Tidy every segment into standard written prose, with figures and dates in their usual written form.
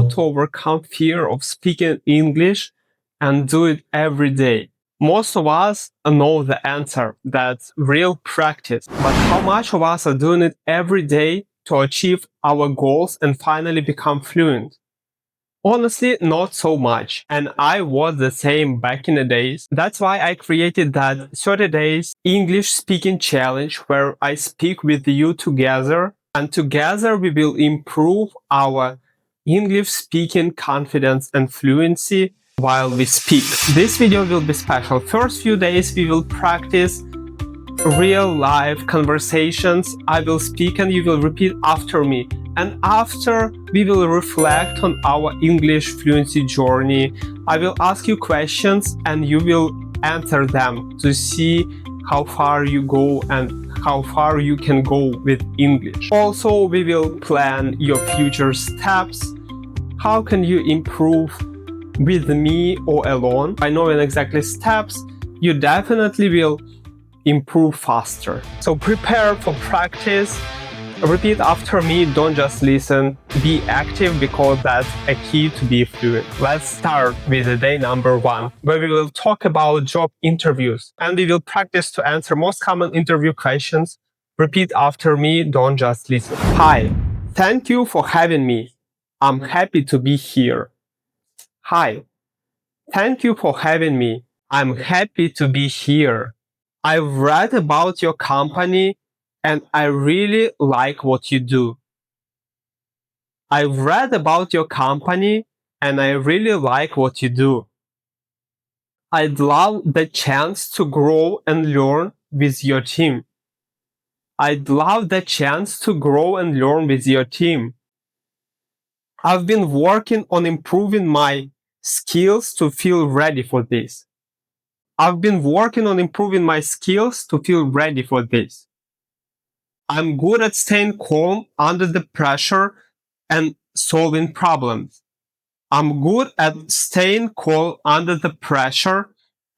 to overcome fear of speaking English and do it every day? Most of us know the answer. That's real practice. But how much of us are doing it every day to achieve our goals and finally become fluent? Honestly, not so much. And I was the same back in the days. That's why I created that 30 days English speaking challenge where I speak with you together. And together we will improve our English speaking confidence and fluency while we speak. This video will be special. First few days we will practice real life conversations. I will speak and you will repeat after me. And after, we will reflect on our English fluency journey. I will ask you questions and you will answer them to see how far you go and how far you can go with English. Also, we will plan your future steps. How can you improve with me or alone? By knowing exactly steps, you definitely will improve faster. So prepare for practice. Repeat after me, don't just listen. Be active because that's a key to be fluent. Let's start with day number 1, where we will talk about job interviews and we will practice to answer most common interview questions. Repeat after me, don't just listen. Hi, thank you for having me. I'm happy to be here. Hi, thank you for having me. I'm happy to be here. I've read about your company and I really like what you do. I've read about your company and I really like what you do. I'd love the chance to grow and learn with your team. I'd love the chance to grow and learn with your team. I've been working on improving my skills to feel ready for this. I've been working on improving my skills to feel ready for this. I'm good at staying calm under the pressure and solving problems. I'm good at staying calm under the pressure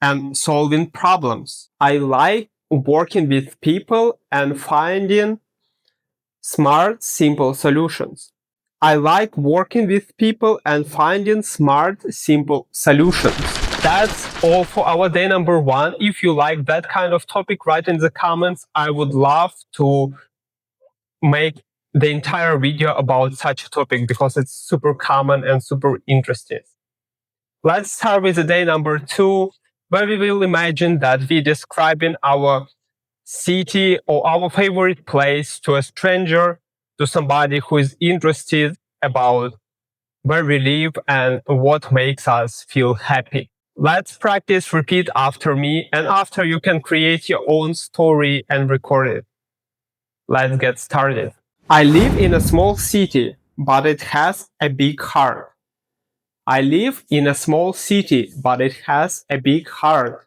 and solving problems. I like working with people and finding smart, simple solutions. I like working with people and finding smart, simple solutions. That's all for our day number 1. If you like that kind of topic, write in the comments. I would love to make the entire video about such a topic because it's super common and super interesting. Let's start with the day number 2, where we will imagine that we're describing our city or our favorite place to a stranger, to somebody who is interested about where we live and what makes us feel happy. Let's practice repeat after me, and after you can create your own story and record it. Let's get started. I live in a small city, but it has a big heart. I live in a small city, but it has a big heart.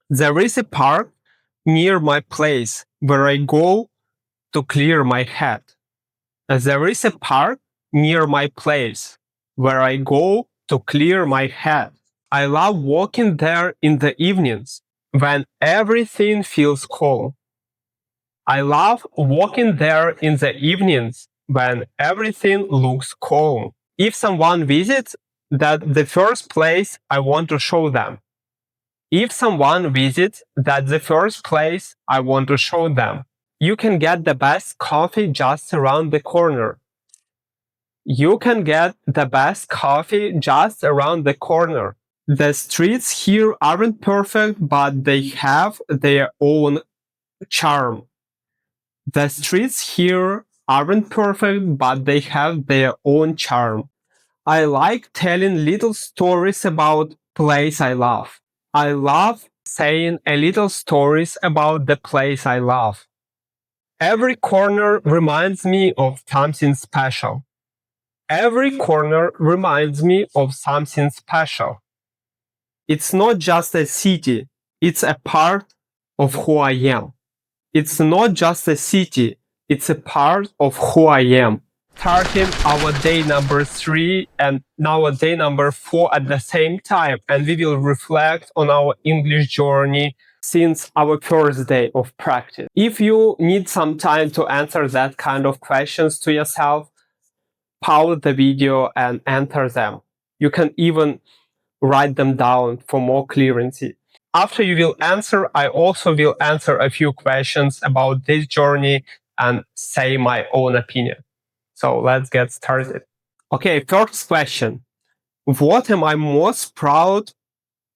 There is a park near my place where I go to clear my head. There is a park near my place where I go to clear my head. I love walking there in the evenings when everything feels calm. I love walking there in the evenings when everything looks calm. If someone visits, that's the first place I want to show them. If someone visits, that's the first place I want to show them. You can get the best coffee just around the corner. You can get the best coffee just around the corner. The streets here aren't perfect, but they have their own charm. The streets here aren't perfect, but they have their own charm. I like telling little stories about place I love. I love saying a little stories about the place I love. Every corner reminds me of something special. Every corner reminds me of something special. It's not just a city, it's a part of who I am. It's not just a city, it's a part of who I am. Starting our day number 3 and now day number 4 at the same time, and we will reflect on our English journey since our first day of practice. If you need some time to answer that kind of questions to yourself, pause the video and answer them. You can even write them down for more clarity. After you will answer, I also will answer a few questions about this journey and say my own opinion. So let's get started. Okay, first question. What am I most proud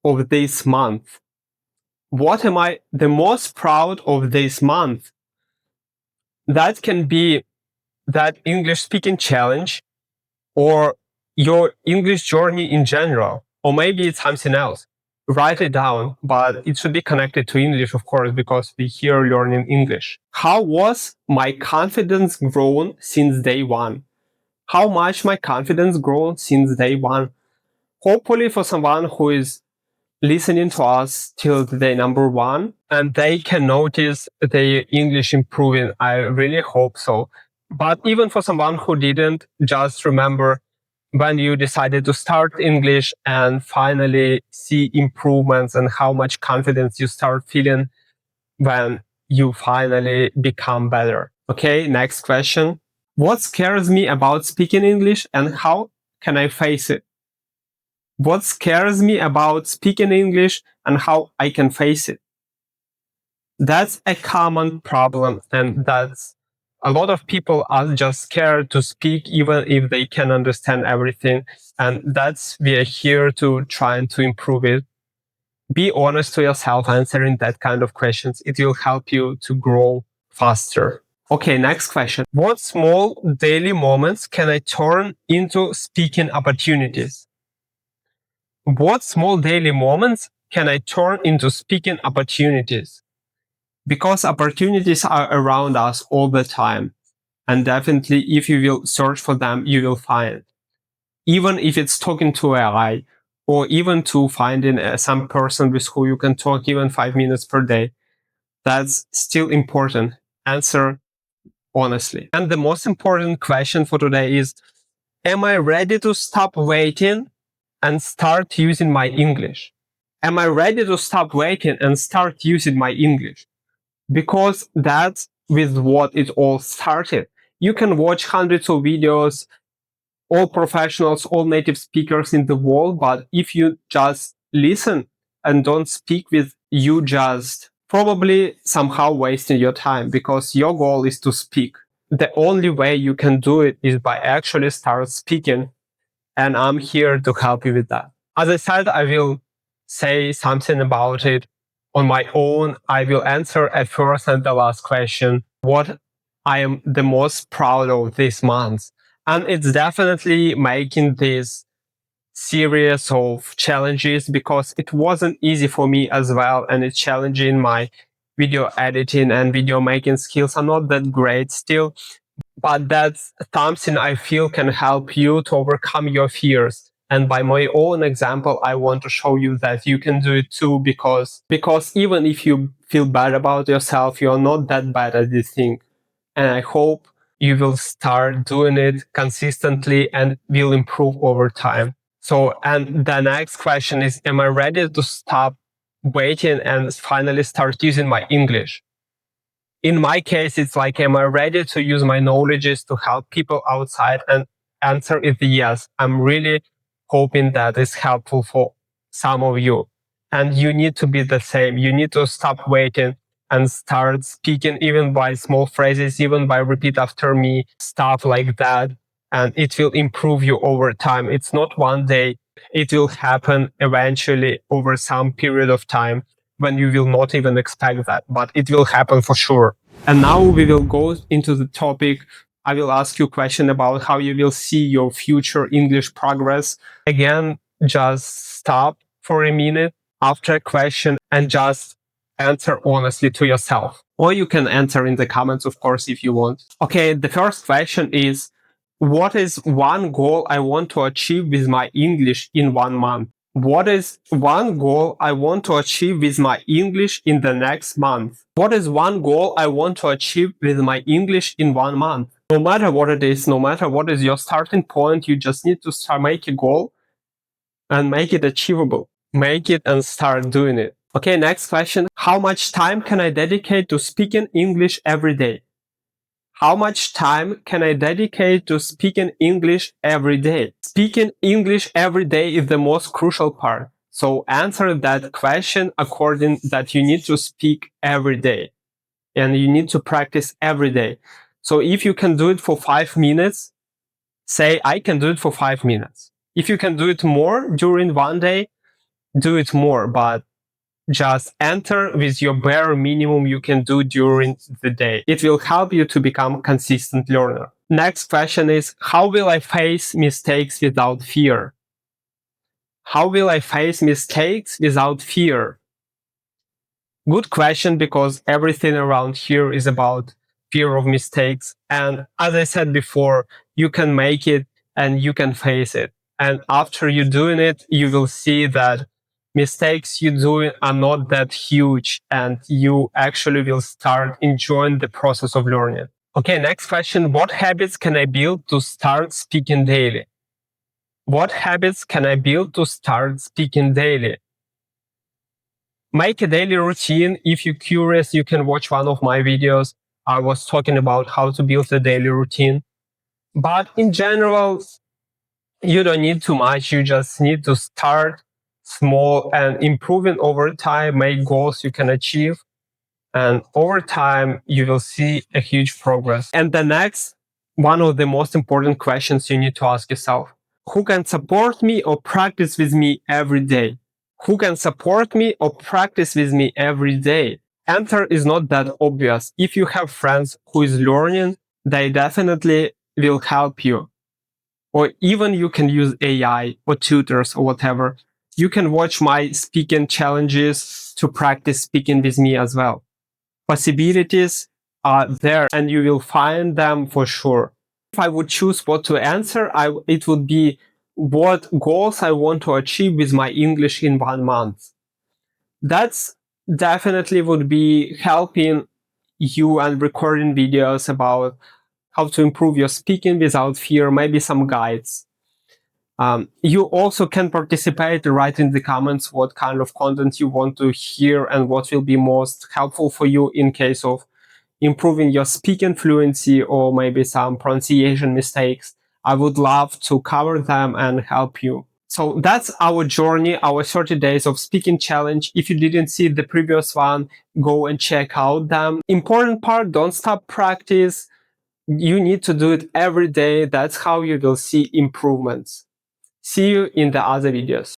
of this month? What am I the most proud of this month? That can be that English speaking challenge or your English journey in general, or maybe it's something else. Write it down, but it should be connected to English, of course, because we're here learning English. How was my confidence grown since day one? How much my confidence grown since day one? Hopefully for someone who is listening to us till day number one and they can notice their English improving. I really hope so. But even for someone who didn't, just remember when you decided to start English and finally see improvements and how much confidence you start feeling when you finally become better. Okay, next question. What scares me about speaking English and how can I face it? What scares me about speaking English and how I can face it? That's a common problem, and that's a lot of people are just scared to speak even if they can understand everything. And that's we are here to try and to improve it. Be honest to yourself answering that kind of questions. It will help you to grow faster. Okay, next question. What small daily moments can I turn into speaking opportunities? What small daily moments can I turn into speaking opportunities? Because opportunities are around us all the time. And definitely, if you will search for them, you will find. Even if it's talking to AI or even to finding some person with who you can talk even 5 minutes per day, that's still important. Answer honestly. And the most important question for today is, am I ready to stop waiting and start using my English? Am I ready to stop waiting and start using my English? Because that's with what it all started. You can watch hundreds of videos, all professionals, all native speakers in the world, but if you just listen and don't speak with, you just probably somehow wasting your time because your goal is to speak. The only way you can do it is by actually start speaking, and I'm here to help you with that. As I said, I will say something about it on my own. I will answer at first and the last question, what I am the most proud of this month. And it's definitely making this series of challenges because it wasn't easy for me as well. And it's challenging my video editing and video making skills. I'm not that great still, but that's something I feel can help you to overcome your fears. And by my own example, I want to show you that you can do it too, because even if you feel bad about yourself, you're not that bad as you think. And I hope you will start doing it consistently and will improve over time. So, and the next question is, am I ready to stop waiting and finally start using my English? In my case, it's like, am I ready to use my knowledges to help people outside? And answer is yes. I'm really hoping that is helpful for some of you. And you need to be the same. You need to stop waiting and start speaking even by small phrases, even by repeat after me, stuff like that. And it will improve you over time. It's not one day. It will happen eventually over some period of time when you will not even expect that, but it will happen for sure. And now we will go into the topic. I will ask you a question about how you will see your future English progress. Again, just stop for a minute after a question and just answer honestly to yourself. Or you can answer in the comments, of course, if you want. Okay, the first question is, what is one goal I want to achieve with my English in 1 month? What is one goal I want to achieve with my English in the next month? What is one goal I want to achieve with my English in 1 month? No matter what it is, no matter what is your starting point, you just need to make a goal and make it achievable. Make it and start doing it. Okay, next question. How much time can I dedicate to speaking English every day? How much time can I dedicate to speaking English every day? Speaking English every day is the most crucial part. So answer that question according that you need to speak every day and you need to practice every day. So if you can do it for 5 minutes, say I can do it for 5 minutes. If you can do it more during one day, do it more, but just enter with your bare minimum you can do during the day. It will help you to become a consistent learner. Next question is, how will I face mistakes without fear? How will I face mistakes without fear? Good question, because everything around here is about fear of mistakes. And as I said before, you can make it and you can face it. And after you're doing it, you will see that mistakes you do are not that huge and you actually will start enjoying the process of learning. Okay, next question. What habits can I build to start speaking daily? What habits can I build to start speaking daily? Make a daily routine. If you're curious, you can watch one of my videos. I was talking about how to build a daily routine. But in general, you don't need too much. You just need to start small and improving over time, make goals you can achieve. And over time, you will see a huge progress. And the next, one of the most important questions you need to ask yourself: who can support me or practice with me every day? Who can support me or practice with me every day? Answer is not that obvious. If you have friends who is learning, they definitely will help you. Or even you can use AI or tutors or whatever. You can watch my speaking challenges to practice speaking with me as well. Possibilities are there and you will find them for sure. If I would choose what to answer, it would be what goals I want to achieve with my English in 1 month. That's definitely would be helping you and recording videos about how to improve your speaking without fear, maybe some guides. You also can participate, write in the comments what kind of content you want to hear and what will be most helpful for you in case of improving your speaking fluency or maybe some pronunciation mistakes. I would love to cover them and help you. So that's our journey, our 30 days of speaking challenge. If you didn't see the previous one, go and check out them. Important part, don't stop practice. You need to do it every day. That's how you will see improvements. See you in the other videos.